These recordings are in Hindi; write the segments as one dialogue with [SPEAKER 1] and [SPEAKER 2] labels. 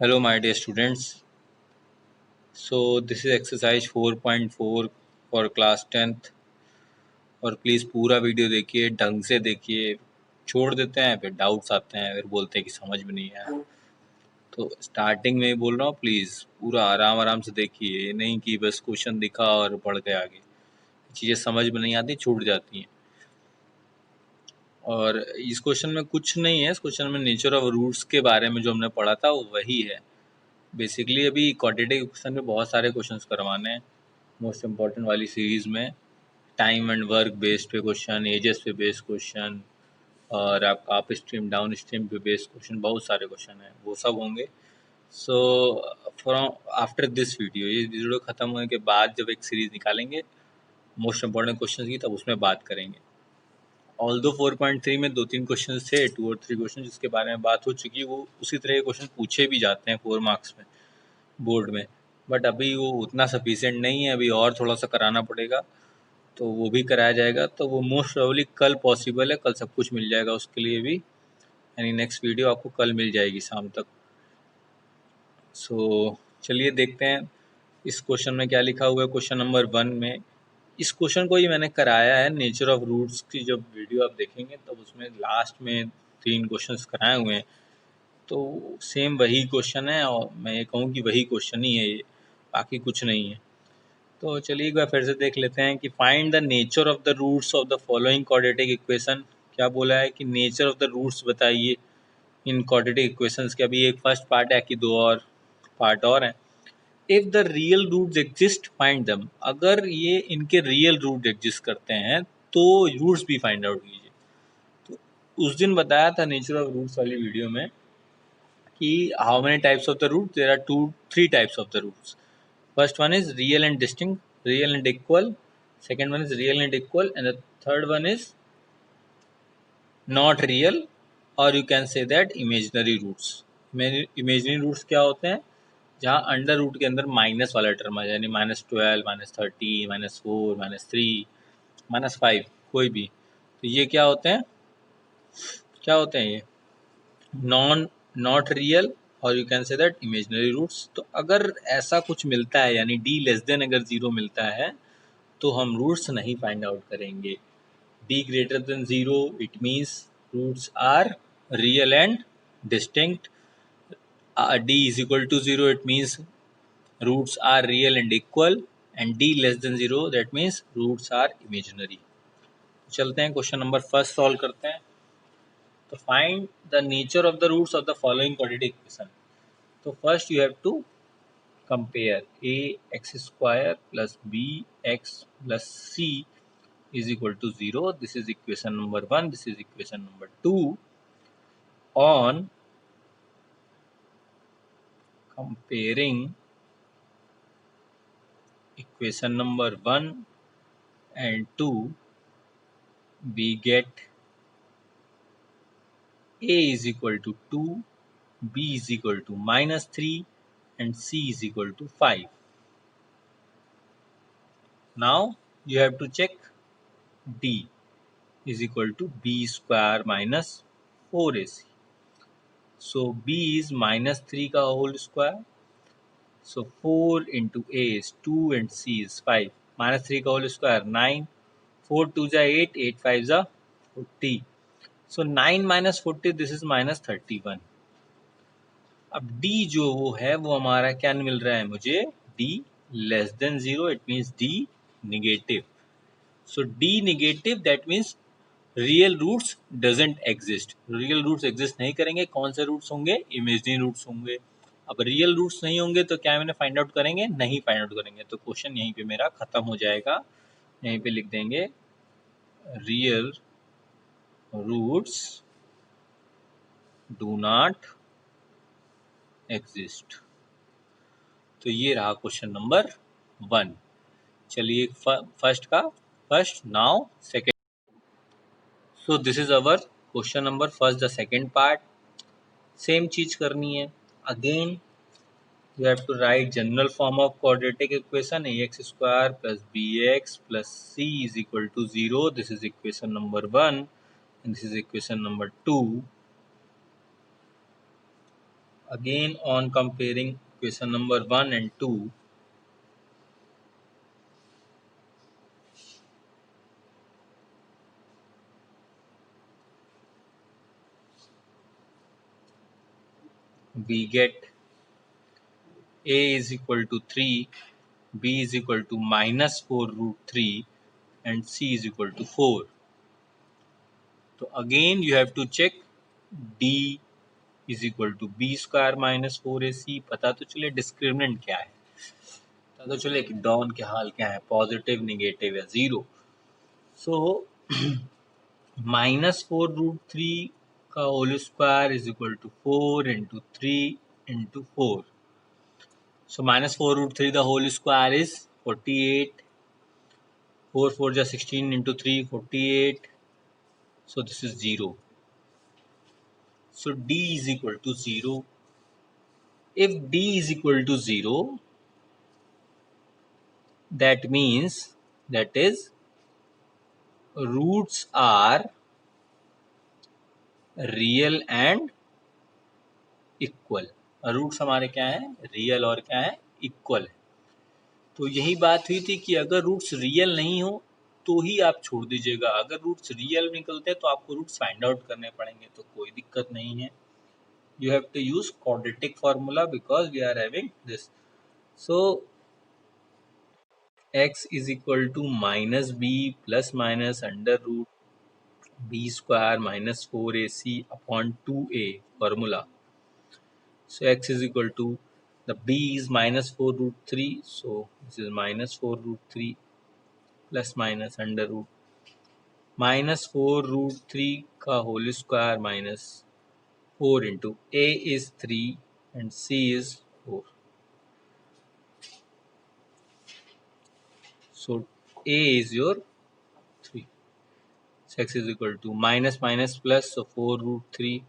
[SPEAKER 1] Hello my dear students. So this is exercise 4.4 for class 10th और प्लीज़ पूरा वीडियो देखिए, ढंग से देखिए। छोड़ देते हैं फिर डाउट्स आते हैं, फिर बोलते हैं कि समझ में नहीं आया। तो स्टार्टिंग में ही बोल रहा हूँ, प्लीज़ पूरा आराम आराम से देखिए, ये नहीं कि बस क्वेश्चन दिखा और बढ़ गए आगे। चीज़ें समझ में नहीं आती, छूट जाती हैं। और इस क्वेश्चन में कुछ नहीं है, इस क्वेश्चन में नेचर ऑफ रूट्स के बारे में जो हमने पढ़ा था वो वही है। बेसिकली अभी क्वाड्रेटिक इक्वेशन में बहुत सारे क्वेश्चंस करवाने हैं मोस्ट इम्पॉर्टेंट वाली सीरीज़ में। टाइम एंड वर्क बेस्ड पे क्वेश्चन, एजेस पे बेस्ड क्वेश्चन, और आपका अप स्ट्रीम डाउन स्ट्रीम पे बेस्ड क्वेश्चन, बहुत सारे क्वेश्चन हैं, वो सब होंगे। So from after this video, ये वीडियो ख़त्म होने के बाद जब एक सीरीज़ निकालेंगे मोस्ट इम्पॉर्टेंट क्वेश्चन की, तब उसमें बात करेंगे। ऑल दो 4.3 में 2-3 क्वेश्चन थे, 2 और 3 क्वेश्चन जिसके बारे में बात हो चुकी है, वो उसी तरह के क्वेश्चन पूछे भी जाते हैं 4 मार्क्स में बोर्ड में। बट अभी वो उतना सफिशिएंट नहीं है, अभी और थोड़ा सा कराना पड़ेगा, तो वो भी कराया जाएगा। तो वो मोस्ट प्रोबेबली कल पॉसिबल है, कल सब कुछ मिल जाएगा उसके लिए भी, यानी नेक्स्ट वीडियो आपको कल मिल जाएगी शाम तक। सो चलिए देखते हैं इस क्वेश्चन में क्या लिखा हुआ है। क्वेश्चन नंबर 1 में इस क्वेश्चन को ही मैंने कराया है, नेचर ऑफ रूट्स की जब वीडियो आप देखेंगे तब उसमें लास्ट में 3 क्वेश्चंस कराए हुए हैं, तो सेम वही क्वेश्चन है और मैं ये कहूँ कि वही क्वेश्चन ही है ये, बाकी कुछ नहीं है। तो चलिए एक बार फिर से देख लेते हैं कि find the nature of the roots of the following quadratic equation. क्या बोला है कि नेचर ऑफ द रूट्स बताइए इन क्वाड्रेटिक इक्वेशंस के। अभी एक फर्स्ट पार्ट है कि 2 और पार्ट और हैं। If the real roots exist find them, अगर ये इनके रियल रूट एग्जिस्ट करते हैं तो रूट्स भी फाइंड आउट कीजिए। तो उस दिन बताया था नेचर ऑफ रूट्स वाली वीडियो में कि how many types of the root, there are 3 types of the roots. First one is real and distinct, real and equal. Second one is real and equal, and the third one is not real, or you can say that imaginary roots. Imaginary roots क्या होते हैं? जहाँ अंडर रूट के अंदर माइनस वाला टर्म आ जाए, यानी -12, -13, -4, -3, -5, कोई भी। तो ये क्या होते हैं? क्या होते हैं ये? नॉट रियल, और you can say that imaginary roots. तो अगर ऐसा कुछ मिलता है, यानी डी लेस देन अगर 0 मिलता है, तो हम रूट्स नहीं फाइंड आउट करेंगे। d greater than 0 it means roots are real and distinct. d is equal to 0 it means roots are real and equal, and d less than 0 that means roots are imaginary. चलते हैं क्वेश्चन नंबर फर्स्ट सॉल्व करते हैं। तो find the nature of the roots of the following quadratic equation. तो first you have to compare ax square plus bx plus c is equal to 0. This is equation number 1. This is equation number 2. On comparing equation number 1 and 2, we get a is equal to 2, b is equal to -3, and c is equal to 5. Now you have to check d is equal to b square minus 4ac. So b is -3 का whole square. So 4 into a is 2 and c is 5. -3 का whole square 9. 4 2 जा 8, 8 5 जा 40. So 9 minus 40, this is -31. अब d जो वो है वो हमारा क्या मिल रहा है मुझे? d less than 0, it means d negative. So d negative, that means real roots doesn't exist. Real roots exist नहीं करेंगे, कौन से रूट्स होंगे? इमेजिनरी रूट्स होंगे। अब रियल रूट्स नहीं होंगे तो क्या मैंने फाइंड आउट करेंगे? नहीं फाइंड आउट करेंगे। तो क्वेश्चन यहीं पे मेरा खत्म हो जाएगा। यहीं पे लिख देंगे real roots do not exist. तो ये रहा क्वेश्चन नंबर 1। चलिए फर्स्ट का first, now second. So this is our question number first, the second part. Same चीज करनी है। Again you have to write general form of quadratic equation, ax square plus bx plus c is equal to 0. This is equation number 1 and this is equation number 2. Again, on comparing question number 1 and 2, we get a is equal to 3, b is equal to minus 4 root 3, and c is equal to 4. So again you have to check d is equal to b square minus 4ac. पता तो चले डिस्क्रिमिनेंट क्या है, पता तो चले कि डॉन के हाल क्या है, पॉजिटिव, निगेटिव या जीरो. सो माइनस 4 रूट 3 का whole square is equal to 4 into 3 into 4. So minus 4 root 3 the whole square is 48. 4 4 just 16 into 3 48. So this is 0. So d is equal to 0. If d is equal to 0, that means that is roots are real and equal. Roots हमारे क्या है, रियल और क्या है, इक्वल है. तो यही बात हुई थी कि अगर रूट्स रियल नहीं हो तो ही आप छोड़ दीजिएगा, अगर रूट्स रियल निकलते हैं तो आपको रूट्स फाइंड आउट करने पड़ेंगे, तो कोई दिक्कत नहीं है. You have to use quadratic formula because we are having this. So x is equal to minus b plus minus under root b square minus 4ac upon 2a formula. So x is equal to, the b is minus 4 root 3, so this is minus 4 root 3 plus minus under root minus 4 root 3 का whole square minus 4 into a is 3 and c is 4. So a is your 3. So x is equal to minus minus plus, so 4 root 3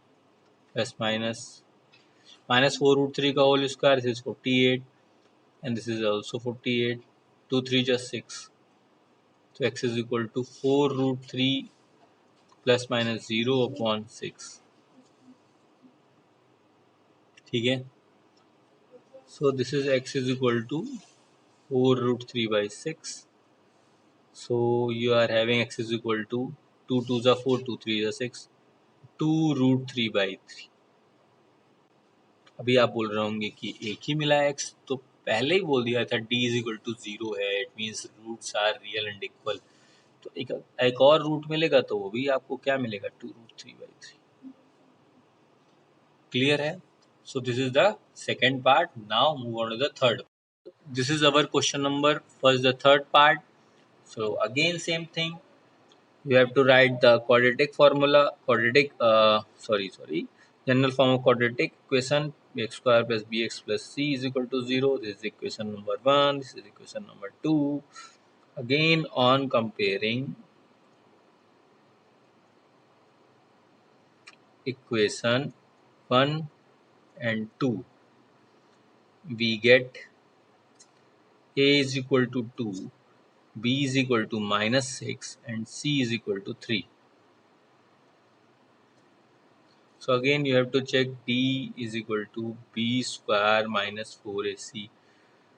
[SPEAKER 1] plus minus 4 root 3 का whole square, this is 48 and this is also 48. 2 3 just 6. So x is equal to 4 root 3 plus minus 0 upon 6. ठीक है. So this is x is equal to 4 root 3 by 6. So you are having x is equal to 2 2 is 4, 2 3 is 6, 2 root 3 by 3. अभी आप बोल रहे होंगे कि एक ही मिला है x, तो पहले ही बोल दिया था d इज इक्वल टू 0 है, it means roots are real and equal. तो एक और रूट मिलेगा तो वो भी आपको क्या मिलेगा, 2 रूट 3 by 3. क्लियर है. So this is the second part. Now move on to the third. This is our question number. First the third part. So again same thing. You have to write the quadratic formula, general form of quadratic equation. Bx square plus bx plus c is equal to 0. This is equation number 1. This is equation number 2. Again on comparing equation 1 and 2, we get a is equal to 2, b is equal to minus 6 and c is equal to 3. So again you have to check d is equal to b square minus 4ac.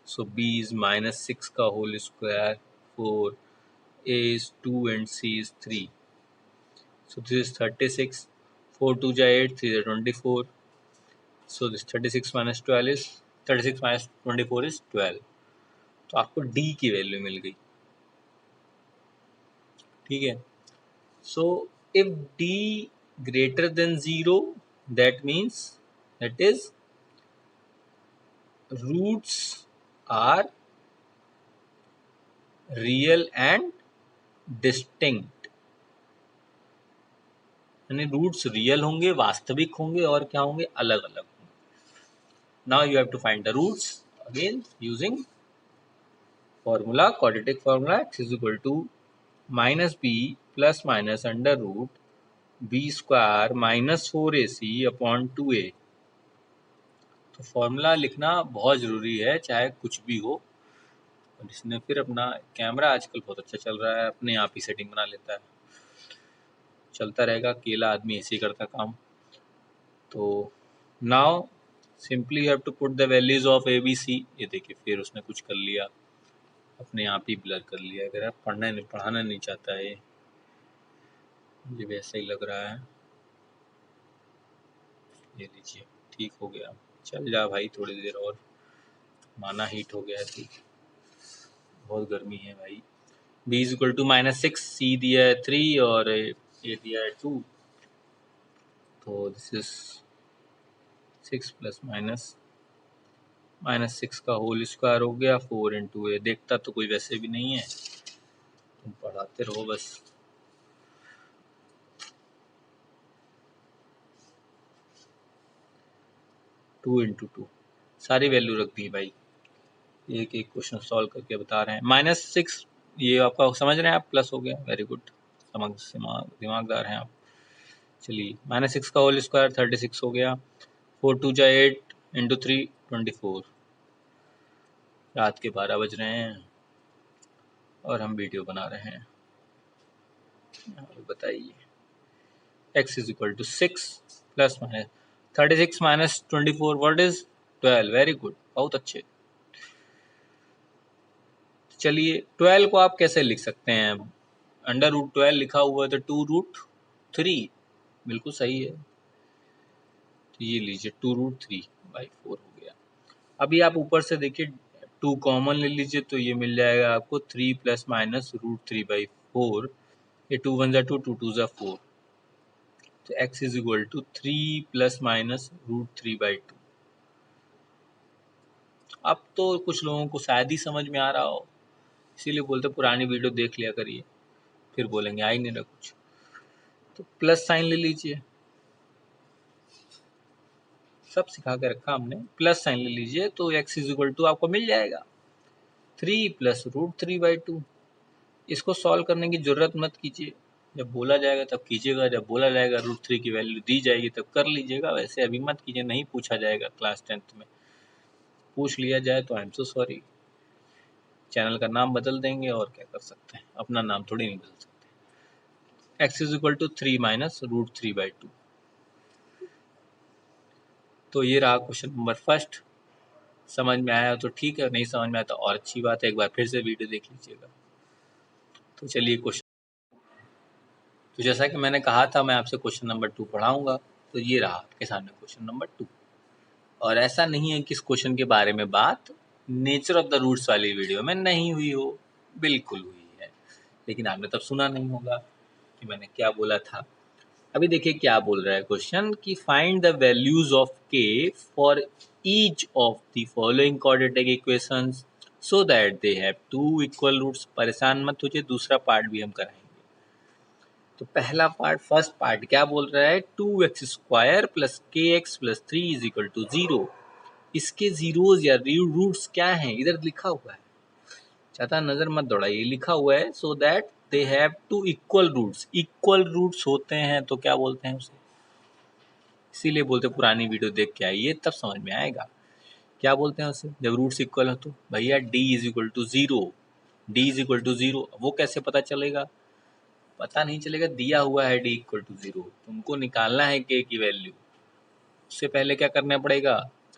[SPEAKER 1] So b is minus 6 का whole square 4, a is 2 and c is 3. So this is 36. 4 2 ja 8, 3 is 24. So this 36 minus 12 is 36 minus 24 is 12. तो आपको d की वैल्यू मिल गई. ठीक है. So if d greater than 0, that means that is roots are real and distinct. यानी रूट्स रियल होंगे, वास्तविक होंगे और क्या होंगे, अलग अलग होंगे. Now you have to find the roots again using formula, quadratic formula. x is equal to minus B plus minus under root B square minus 4ac upon 2a. तो फॉर्मूला लिखना बहुत ज़रूरी है चाहे कुछ भी हो. और इसने फिर अपना कैमरा आजकल बहुत अच्छा चल रहा है, अपने आप ही सेटिंग बना लेता है. चलता रहेगा, अकेला आदमी ऐसे ही करता काम. तो now simply you have to put the values of A B C. ये देखिए फिर उसने कुछ कर लिया, अपने आप ही ब्लर कर लिया। अगर आप पढ़ाना नहीं चाहता है, मुझे वैसा ही लग रहा है। ये लीजिए ठीक हो गया। चल जा भाई थोड़ी देर और, माना हीट हो गया है, ठीक, बहुत गर्मी है भाई। b is equal to -6, c दिया है 3 और a दिया है 2, तो दिस इज 6 प्लस -6 का होल स्क्वायर हो गया 4 इंटू ए। देखता तो कोई वैसे भी नहीं है, तुम पढ़ाते रहो बस। टू इंटू टू, सारी वैल्यू रख दी भाई, एक एक क्वेश्चन सॉल्व करके बता रहे हैं। -6 ये आपका समझ रहे हैं आप, प्लस हो गया, वेरी गुड, दिमागदार हैं आप। चलिए -6 का होल स्क्वायर 36 हो गया, 4 2 जा 8 इंटू 3 24। रात के 12 बज रहे हैं और हम वीडियो बना रहे हैं। बताइए, x is equal to 6 plus minus 36 minus 24 what is 12। Very good, बहुत अच्छे। चलिए 12 को आप कैसे लिख सकते हैं? √12 लिखा हुआ है तो 2√3, बिल्कुल सही है। तो ये लीजिए 2√3/4 हो गया। अभी आप ऊपर से देखिए 2 कॉमन ले लीजिए तो ये मिल जाएगा आपको 3 प्लस माइनस √3/4। ये 2 1 जा 2, 2 2 जा 4, तो x is equal to 3 plus minus √3/2। अब तो कुछ लोगों को शायद ही समझ में आ रहा हो, इसीलिए बोलते पुरानी वीडियो देख लिया करिए, फिर बोलेंगे आ ही नहीं रहा कुछ। तो प्लस साइन ले लीजिए, सब सिखा के रखा हमने। प्लस साइन ले लीजिए तो x इज इक्वल टू आपको मिल जाएगा 3 प्लस √3/2। इसको सॉल्व करने की जरूरत मत कीजिए, जब बोला जाएगा तब कीजिएगा, जब बोला जाएगा √3 की वैल्यू दी जाएगी तब कर लीजिएगा। वैसे अभी मत कीजिए, नहीं पूछा जाएगा क्लास 10th में। पूछ लिया जाए तो I am so sorry, channel का नाम बदल देंगे और क्या कर सकते हैं, अपना नाम थोड़ी नहीं बदल सकते। x is equal to 3 minus √3/2। तो ये रहा क्वेश्चन नंबर फर्स्ट। समझ में आया तो ठीक है, नहीं समझ में आया तो और अच्छी बात है, एक बार फिर से वीडियो देख लीजिएगा। तो चलिए क्वेश्चन, तो जैसा कि मैंने कहा था मैं आपसे क्वेश्चन नंबर 2 पढ़ाऊंगा, तो ये रहा आपके सामने क्वेश्चन नंबर 2। और ऐसा नहीं है कि इस क्वेश्चन के बारे में बात नेचर ऑफ द रूट्स वाली वीडियो में नहीं हुई हो, बिल्कुल हुई है, लेकिन आपने तब सुना नहीं होगा कि मैंने क्या बोला था। अभी देखिए क्या बोल रहा है क्वेश्चन कि find the values of K for each of the following quadratic equations so that they have 2 equal roots. परेशान मत होइए, दूसरा पार्ट भी हम कराएंगे। तो पहला पार्ट, फर्स्ट पार्ट क्या बोल रहा है, 2x² plus kx plus 3 is equal to 0। इसके जीरोज या रूट्स क्या हैं, इधर लिखा हुआ है, चाहता नजर मत दौड़ाइए, लिखा हुआ है so that they have 2 equal roots. Equal roots होते हैं तो क्या बोलते हैं उसे, इसीलिए बोलते पुरानी वीडियो देख के आइए तब समझ में आएगा क्या बोलते हैं उसे। जब रूट्स इक्वल हो तो भैया d is equal to 0, d is equal to 0, वो कैसे पता चलेगा? पता नहीं चलेगा, दिया हुआ है d इक्वल टू 0, तुमको निकालना है k की वैल्यू। उससे पहले क्या करना पड़ेगा,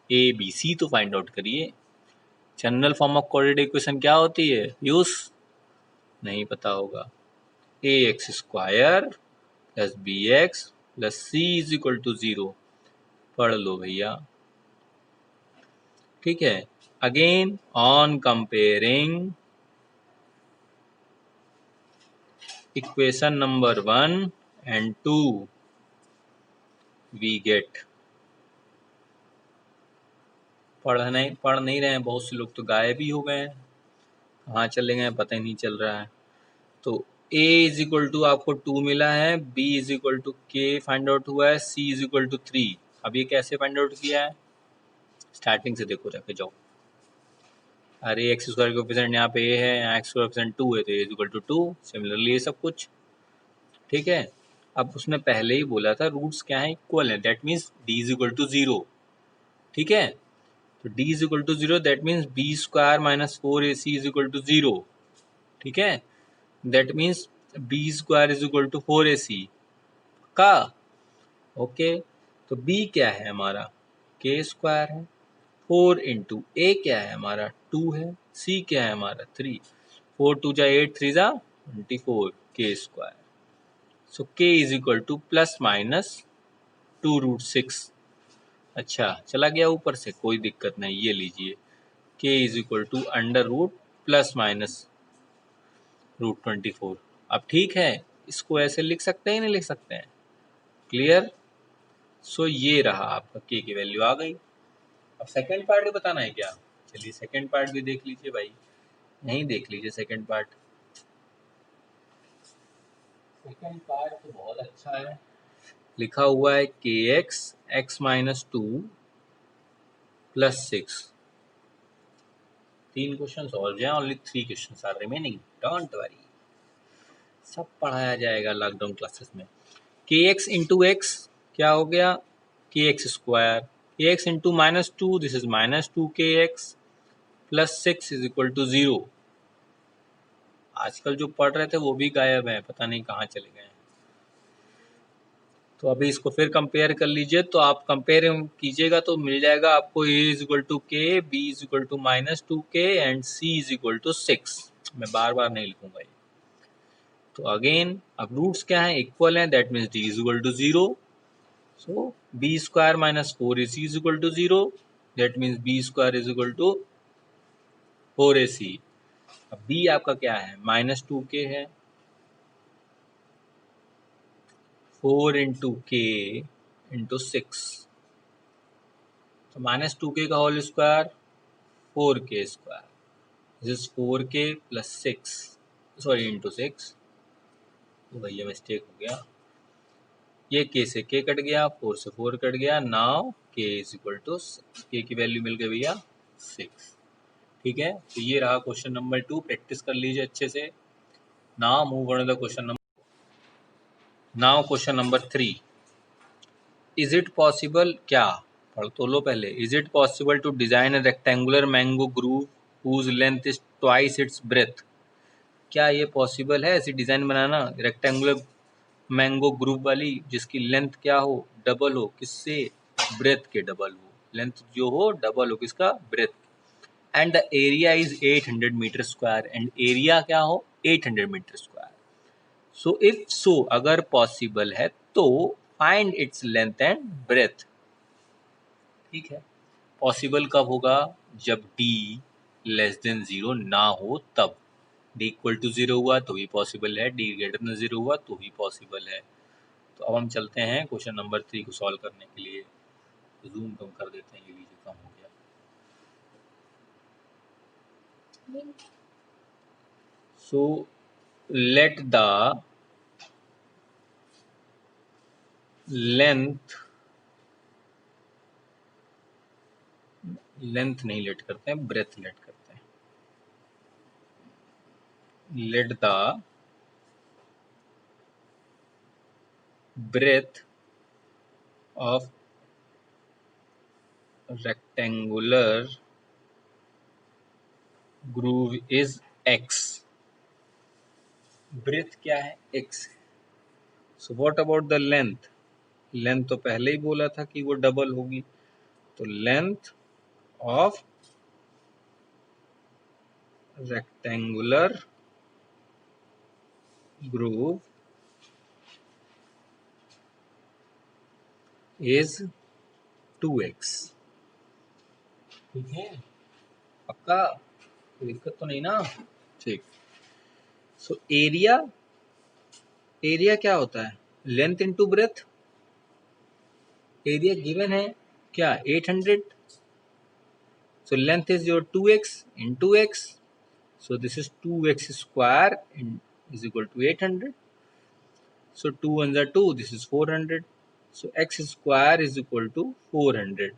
[SPEAKER 1] a b c तो फाइंड आउट करिए। General form of quadratic equation क्या होती है, यूज नहीं पता होगा, ax² plus bx plus c is equal to 0। पढ़ लो भैया, ठीक है। Again on comparing equation number 1 and 2 we get, पढ़ नहीं रहे हैं, बहुत से लोग तो गायब ही हो गए हैं, कहाँ चले गए पता ही नहीं चल रहा है। तो a इज इक्वल टू आपको 2 मिला है, b is equal to k find out हुआ है, c इज इक्वल टू 3। अब ये कैसे फाइंड आउट किया है, स्टार्टिंग से देखो, रखे जाओ। अरे x² कोएफिशिएंट यहाँ पे a है, यहाँ x² कोएफिशिएंट 2 है तो a is equal to 2। Similarly ये सब कुछ ठीक है। अब उसने पहले ही बोला था रूट्स क्या है, इक्वल है, that means d is equal to 0, ठीक है। तो d is equal to 0 that means b² minus 4ac is equal to 0, ठीक है। That means b² is equal to 4ac का, ओके। तो b क्या है हमारा, के स्क्वायर है, 4 इंटू ए क्या है हमारा 2 है, सी क्या है हमारा 3, 4 2 जा 8 3 जा 24 के स्क्वायर। सो के is equal two plus minus 2√6। अच्छा चला गया ऊपर से, कोई दिक्कत नहीं, ये लीजिए K is equal to under root plus minus √24। अब ठीक है, इसको ऐसे लिख सकते हैं नहीं लिख सकते हैं, क्लियर। सो ये रहा आपका के की वैल्यू आ गई। अब सेकंड पार्ट भी बताना है क्या? चलिए सेकंड पार्ट भी देख लीजिए भाई, यहीं देख लीजिए सेकंड पार्ट। सेकंड पार्ट तो बहुत अच्छा है, लिखा हुआ है के x minus 2 plus 6। 3 question solve हैं, only 3 question are remaining, don't worry, सब पढ़ाया जाएगा लॉकडाउन क्लासेस में। के एक्स इंटू एक्स क्या हो गया, K X square, K X into minus 2 this is minus 2 K X plus 6 is equal to 0। आजकल जो पढ़ रहे थे वो भी गायब हैं, पता नहीं कहाँ चले गए हैं। तो अभी इसको फिर कंपेयर कर लीजिए, तो आप कंपेयर कीजिएगा तो मिल जाएगा आपको A is equal to K, B is equal to minus 2 K and C is equal to 6। मैं बार बार नहीं लिखूंगा ये। तो अगेन अब रूट्स क्या है, इक्वल है, that means D is equal to 0। So B square minus 4ac is equal to 0, that means B square is equal to 4ac। अब बी आपका क्या है, माइनस 2k है, 4 इंटू के इंटू 6, तो माइनस 2k का whole square 4k square, this is 4k plus 6, sorry into 6, तो भैया मिस्टेक हो गया, ये k से k कट गया, 4 से 4 कट गया, now k is equal to, k की वैल्यू मिल गई भैया 6। ठीक है, तो ये रहा क्वेश्चन नंबर 2, प्रैक्टिस कर लीजिए अच्छे से। Now move on the question number, now question number 3। Is it possible, क्या पढ़ तो लो पहले, is it possible to design a rectangular mango grove whose length is twice its breadth. क्या ये पॉसिबल है ऐसी डिजाइन बनाना रेक्टेंगुलर मैंगो ग्रूव वाली, जिसकी लेंथ क्या हो, डबल हो, किससे, ब्रेथ के डबल हो, लेंथ जो हो डबल हो किसका, breadth. And the area is 800 metre square, and area क्या हो 800 metre square. So if so अगर पॉसिबल है तो find its length and breadth. ठीक है, पॉसिबल कब होगा, जब d लेस देन 0 ना हो तब, d इक्वल टू 0 हुआ तो भी पॉसिबल है, d ग्रेटर देन 0 हुआ तो भी पॉसिबल है। तो अब हम चलते हैं क्वेश्चन नंबर 3 को सॉल्व करने के लिए। जूम कम कर देते हैं, ये लीजिए कम हो गया। सो लेट द लेंथ नहीं लेट करते हैं, ब्रेथ लेट करते हैं। Let the breadth of rectangular groove is x। breadth क्या है, x। so what about the length, length तो पहले ही बोला था कि वो डबल होगी, तो length of rectangular groove is 2x। ठीक है, पक्का, कोई दिक्कत तो नहीं ना, ठीक। सो एरिया, एरिया क्या होता है, length into breadth. Area given है क्या 800, so length is your 2x into x, so this is 2x square is equal to 800, so 2 ones are 2, this is 400, so x square is equal to 400,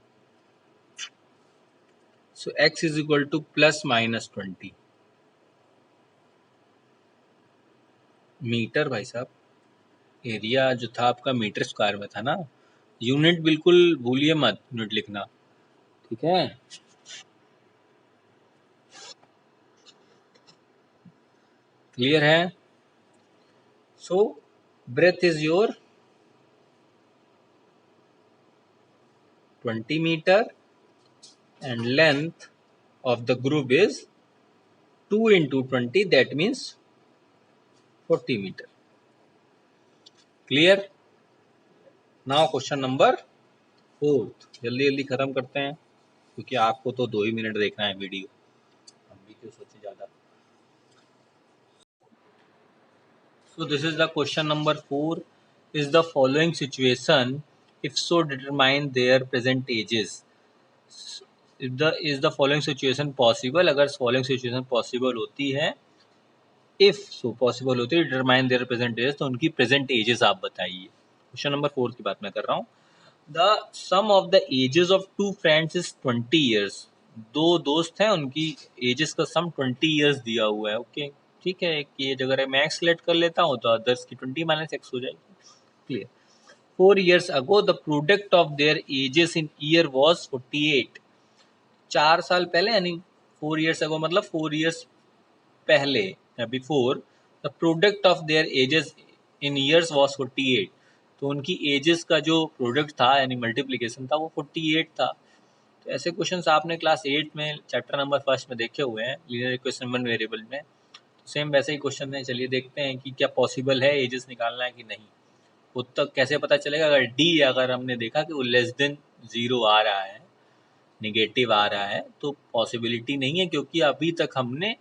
[SPEAKER 1] so x is equal to plus minus 20 metre. भाई साहब एरिया जो था आपका मीटर स्क्वायर में था ना, यूनिट बिल्कुल भूलिए मत, यूनिट लिखना, ठीक है। क्लियर है, so breadth is your 20 meter and length of the group is 2 into 20, that means 40 meter. Clear? Now question number 4. जल्दी जल्दी खत्म करते हैं क्योंकि आपको तो 2 ही मिनट देखना है वीडियो, हम भी क्यों सोचे ज़्यादा. So this is the question number 4. Is the following situation, if so determine their present ages. Is the following situation possible? अगर following situation possible होती है, if so possible होती है, determine their present ages, तो उनकी present ages आप बताइए. क्वेश्चन नंबर 4 की बात मैं कर रहा हूँ. The sum of the ages of two friends is 20 years. दो दोस्त हैं, उनकी ages का sum 20 years दिया हुआ है. ओके, ठीक है. एक एज अगर मैं एक्स सेलेक्ट कर लेता हूँ तो अदर्स की 20 माइनस एक्स हो जाएगी. Clear. 4 years ago the product of their ages in year was 48. 4 साल पहले, यानी 4 years ago मतलब 4 years पहले या before, the product of their edges in years was 48. तो उनकी एजेस का जो प्रोडक्ट था यानी मल्टीप्लिकेशन था वो 48 था. तो ऐसे क्वेश्चंस आपने क्लास 8 में चैप्टर नंबर 1 में देखे हुए हैं, लीनियर इक्वेशन वन वेरिएबल में. तो सेम वैसे ही क्वेश्चन है. चलिए देखते हैं कि क्या पॉसिबल है एजेस निकालना है कि नहीं. वो तक कैसे पता चलेगा? अगर डी अगर हमने देखा कि वो लेस देन 0 आ रहा है, निगेटिव आ रहा है, तो पॉसिबिलिटी नहीं है, क्योंकि अभी तक हमने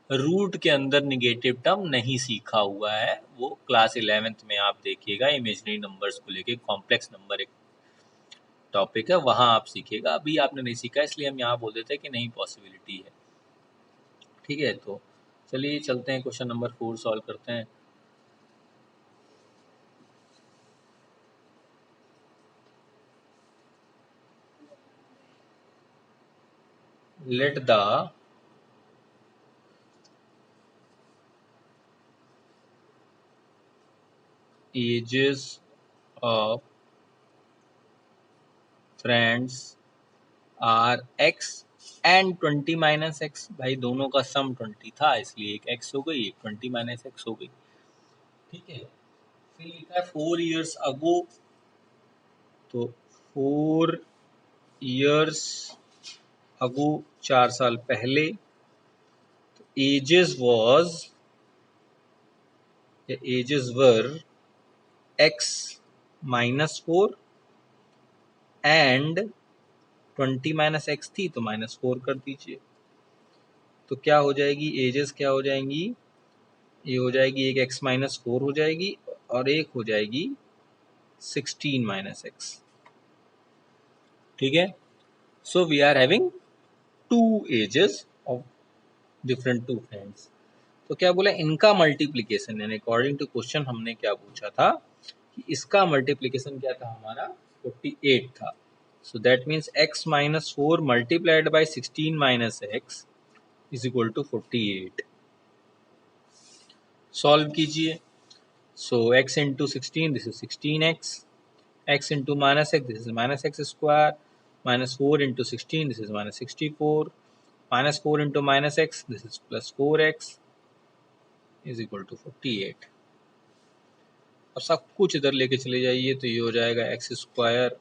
[SPEAKER 1] रूट के अंदर निगेटिव टर्म नहीं सीखा हुआ है. वो क्लास 11th में आप देखिएगा, इमेजिनरी नंबर्स को लेके कॉम्प्लेक्स नंबर एक टॉपिक है, वहां आप सीखिएगा. अभी आपने नहीं सीखा, इसलिए हम यहाँ बोल देते हैं कि नहीं पॉसिबिलिटी है. ठीक है, तो चलिए चलते हैं, क्वेश्चन नंबर 4 सॉल्व करते हैं. Let the ages of friends are X and 20 minus X. भाई दोनों का सम 20 था, इसलिए एक एक्स हो गई, एक 20 माइनस एक्स हो गई. ठीक है. फिर लिखा है 4 years अगो, तो 4 years अगो 4 साल पहले. तो ages were x minus 4 and 20 minus X थी तो माइनस 4 कर दीजिए. तो क्या हो जाएगी, एजेस क्या हो जाएंगी, ये हो जाएगी एक x माइनस 4 हो जाएगी और एक हो जाएगी 16 माइनस एक्स. ठीक है. So we are having 2 ages of different 2 friends. तो क्या बोला, इनका मल्टीप्लीकेशन, यानी अकॉर्डिंग टू क्वेश्चन हमने क्या पूछा था कि इसका मल्टीप्लीकेशन क्या था हमारा, 48 था. So that means x minus 4 multiplied by 16 minus X is equal to 48. Solve कीजिए. So x into 16, this is 16x. x into minus X, this is minus X square. Minus 4 into 16, this is minus 64. Minus 4 into minus X, this is plus 4x is equal to 48. और सब कुछ इधर लेके चले जाइए तो ये हो जाएगा एक्स स्क्वायर.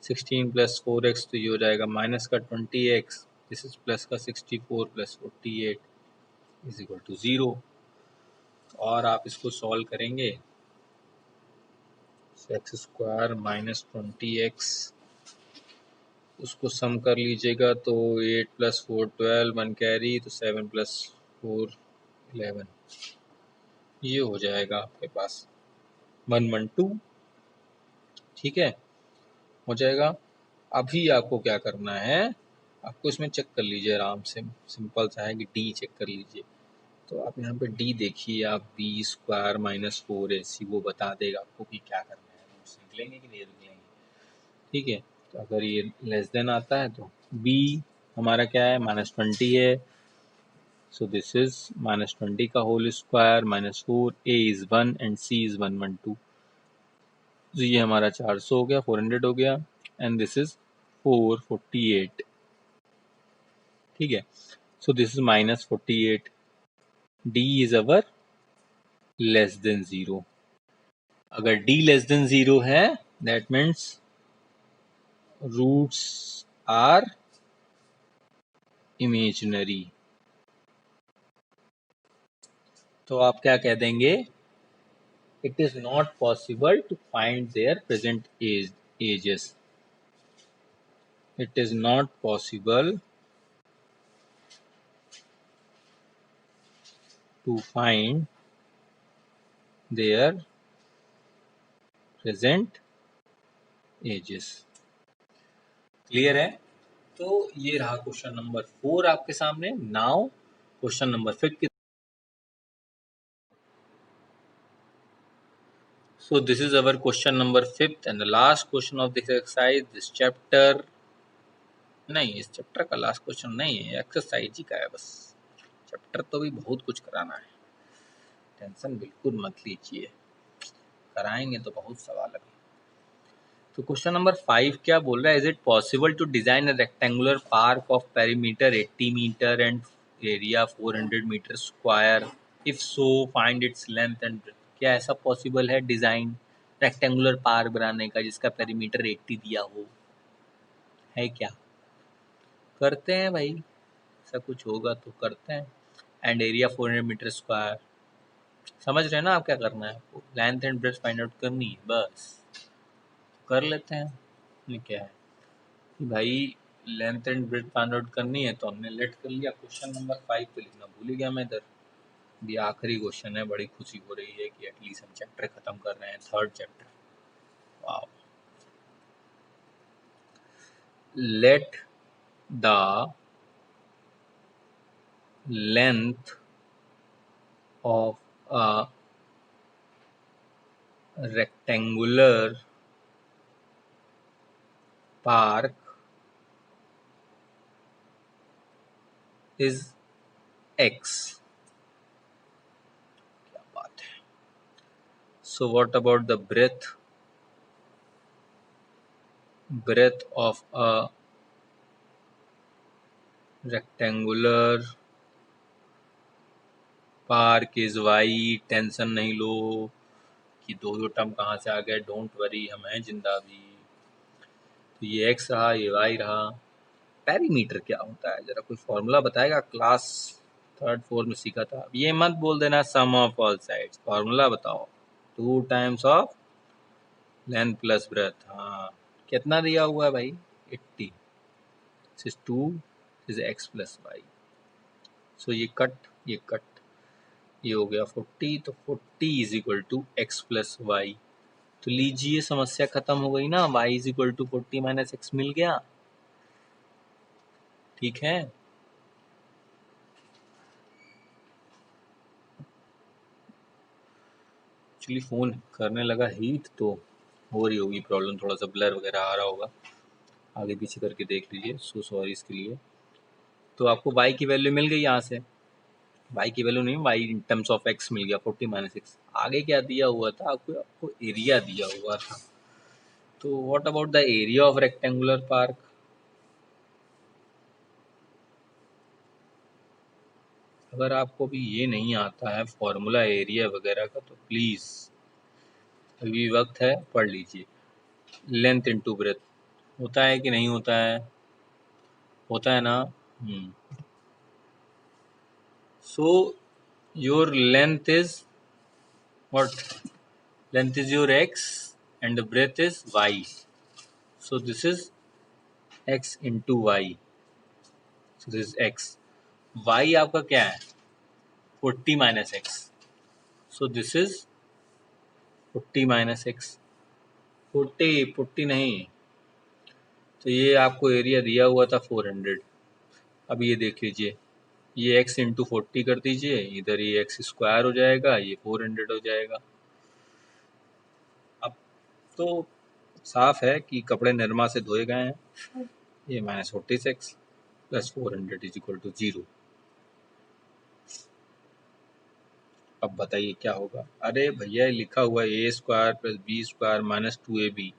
[SPEAKER 1] 16 प्लस 4x, तो ये हो जाएगा माइनस का 20x. दिस इज प्लस का 64 प्लस 48 इज इक्वल टू 0. और आप इसको सॉल्व करेंगे, एक्स स्क्वायर माइनस 20x, उसको सम कर लीजिएगा तो 8 प्लस 4 12, 1 कैरी, तो 7 प्लस 4 11. ये हो जाएगा आपके पास 112. ठीक है, हो जाएगा. अभी आपको क्या करना है, आपको इसमें चेक कर लीजिए आराम से, सिंपल सा है कि डी चेक कर लीजिए. तो आप यहाँ पे डी देखिए, आप बी स्क्वायर माइनस 4ac वो बता देगा आपको कि क्या करना है. नोट्स निकलेंगे कि नहीं निकलेंगे. ठीक है. तो अगर ये लेस देन आता है तो बी हमारा क्या है, माइनस 20 है. सो दिस इज माइनस 20 का whole square minus 4. A is 1 and C is 112. तो ये हमारा 400 हो गया, 400 हो गया, एंड दिस इज 448. ठीक है. So this is minus 48. D is our less than 0. अगर डी लेस देन 0 है that means roots are imaginary, तो आप क्या कह देंगे? It is not possible to find their present ages. It is not possible to find their present ages. Clear है? तो ये रहा क्वेश्चन नंबर 4 आपके सामने। नाउ क्वेश्चन नंबर 5 की। So this is our question number 5th and the last question of this exercise, this chapter। नहीं, इस चैप्टर का लास्ट क्वेश्चन नहीं है, एक्सरसाइज ही का है बस। चैप्टर तो भी बहुत कुछ कराना है, टेंशन बिल्कुल मत लीजिए, कराएंगे तो बहुत सवाल है। तो क्वेश्चन नंबर 5 क्या बोल रहा है? Is it possible to design a rectangular park of perimeter 80 metre and area 400 metre square? If so find its length and breadth. क्या ऐसा पॉसिबल है डिजाइन रेक्टेंगुलर पार्क बनाने का जिसका पेरीमीटर 80 दिया हो? है क्या? करते हैं भाई, ऐसा कुछ होगा तो करते हैं। And area 400 metre square. समझ रहे हैं ना आप क्या करना है? आपको length and breadth find out करनी है, बस कर लेते हैं। ये क्या है कि भाई length and breadth find out करनी है, तो हमने लेट कर लिया। क्वेश्चन नंबर 5 पे लिखना भूल ही गया मैं इधर। ये आखिरी क्वेश्चन है, बड़ी खुशी हो रही है कि एटलीस्ट हम चैप्टर खत्म कर रहे हैं, 3rd chapter. Wow. Let the length of a rectangular park is x। क्या बात है। So what about the breadth of a rectangular park is y। Tension नहीं लो कि दो दो टर्म कहाँ से आ गए, डोंट वरी, हम हैं जिंदा भी। तो ये x रहा, ये y रहा। पेरीमीटर क्या होता है, जरा कोई फॉर्मूला बताएगा? क्लास 3rd 4th में सीखा था। ये मत बोल देना सम ऑफ ऑल साइड्स, फॉर्मूला बताओ। 2 times of length plus breadth. हाँ, कितना दिया हुआ है भाई? 80। This is 2, this is x plus y। सो ये कट, ये कट, ये हो गया 40। तो 40 is equal to x plus y. तो लीजिए, समस्या खत्म हो गई ना। y is equal to 40 minus x मिल गया। ठीक है, एक्चुअली फ़ोन करने लगा हीट, तो हो रही होगी प्रॉब्लम, थोड़ा सा ब्लर वगैरह आ रहा होगा, आगे पीछे करके देख लीजिए। सो सॉरी इसके लिए। तो आपको y की वैल्यू मिल गई यहाँ से। y की वैल्यू नहीं, y in terms of x मिल गया 40 माइनस एक्स। आगे क्या दिया हुआ था आपको? आपको एरिया दिया हुआ था। तो what about the area of rectangular park? अगर आपको भी ये नहीं आता है फॉर्मूला एरिया वगैरह का, तो प्लीज़ अभी वक्त है, पढ़ लीजिए। लेंथ इनटू ब्रेथ होता है कि नहीं होता है? होता है ना। So your length is what? Length is your x and the breadth is y। So this is x into y। So this is x। y आपका क्या है? 40 minus x। So this is 40 minus x। 40 नहीं, तो ये आपको एरिया दिया हुआ था 400। अब ये देख लीजिए, ये x इंटू 40 कर दीजिए, इधर ये एक्स स्क्वायर हो जाएगा, ये 400 हो जाएगा। अब तो साफ है कि कपड़े निर्मा से धोए गए हैं। ये -46 प्लस 400 इज इक्वल टू 0। अब बताइए क्या होगा? अरे भैया, लिखा हुआ है a² plus b² minus 2ab।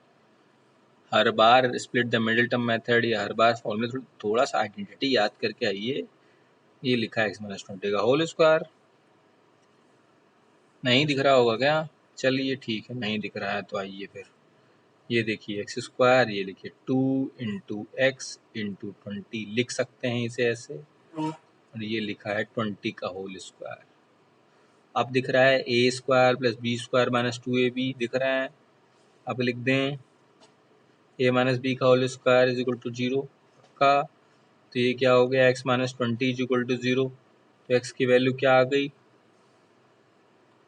[SPEAKER 1] Her bar split the middle term method या हर बार फॉर्मूले थोड़ा सा आइडेंटिटी याद करके आइए। ये लिखा है x-20 का होल स्क्वायर। नहीं दिख रहा होगा क्या? चलिए ठीक है, नहीं दिख रहा है तो आइए फिर ये देखिए एक्स स्क्वायर, ये लिखिए 2 × x × 20 लिख सकते हैं इसे ऐसे, और ये लिखा है 20 का होल स्क्वायर। अब दिख रहा है a² + b² - 2ab दिख रहा है। अब लिख दें a - b का होल स्क्वायर = 0 का। तो ये क्या हो गया, x - 20 = 0। तो x की वैल्यू क्या आ गई,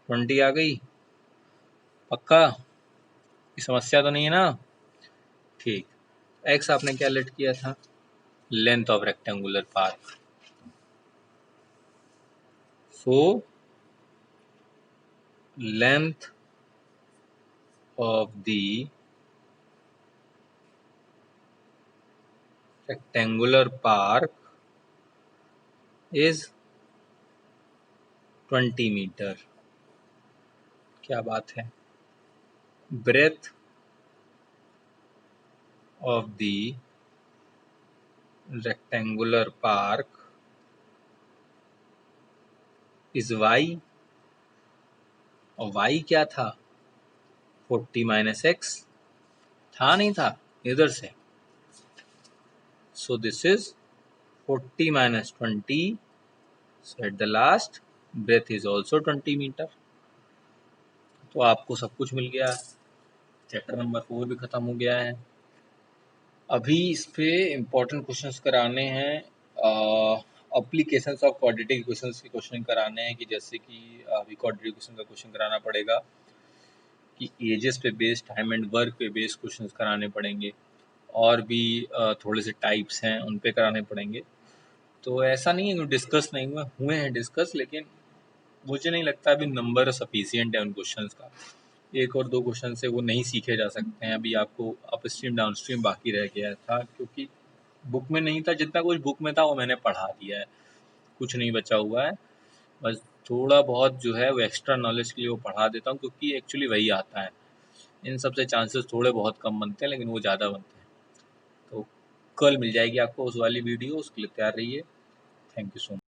[SPEAKER 1] 20 आ गई। पक्का, ये समस्या तो नहीं है ना? ठीक। x आपने क्या लेट किया था, length of rectangular park. So length of the rectangular park is 20 metre. क्या बात है। breadth of the rectangular park is y, और y क्या था, 40 - x था, नहीं था इधर से। so this is 40 - 20, so at the last breadth is also 20 metre. तो आपको सब कुछ मिल गया, चैप्टर नंबर 4 भी खत्म हो गया है। अभी इस पे इम्पोर्टेंट क्वेश्चंस कराने हैं, अप्लीकेशंस ऑफ क्वाड्रेटिक इक्वेशंस के क्वेश्चन कराने हैं, कि जैसे कि अभी क्वाड्रेटिक इक्वेशन का क्वेश्चन कराना पड़ेगा, कि एजेस पे बेस्ड, टाइम एंड वर्क पे बेस्ड क्वेश्चंस कराने पड़ेंगे, और भी थोड़े से टाइप्स हैं उन पे कराने पड़ेंगे। तो ऐसा नहीं है कि डिस्कस नहीं हुए हैं डिस्कस, लेकिन मुझे नहीं लगता अभी नंबर सफिशिएंट है उन क्वेश्चंस का। 1 और 2 क्वेश्चन से वो नहीं सीखे जा सकते हैं। अभी आपको अप स्ट्रीम डाउन स्ट्रीम बाकी रह गया था, क्योंकि बुक में नहीं था। जितना कुछ बुक में था वो मैंने पढ़ा दिया है, कुछ नहीं बचा हुआ है। बस थोड़ा बहुत जो है वो एक्स्ट्रा नॉलेज के लिए वो पढ़ा देता हूँ, क्योंकि एक्चुअली वही आता है। इन सब से चांसेस थोड़े बहुत कम बनते हैं, लेकिन वो ज़्यादा बनते हैं। तो कल मिल जाएगी आपको उस वाली वीडियो, उसके लिए तैयार रहिए। Thank you so much.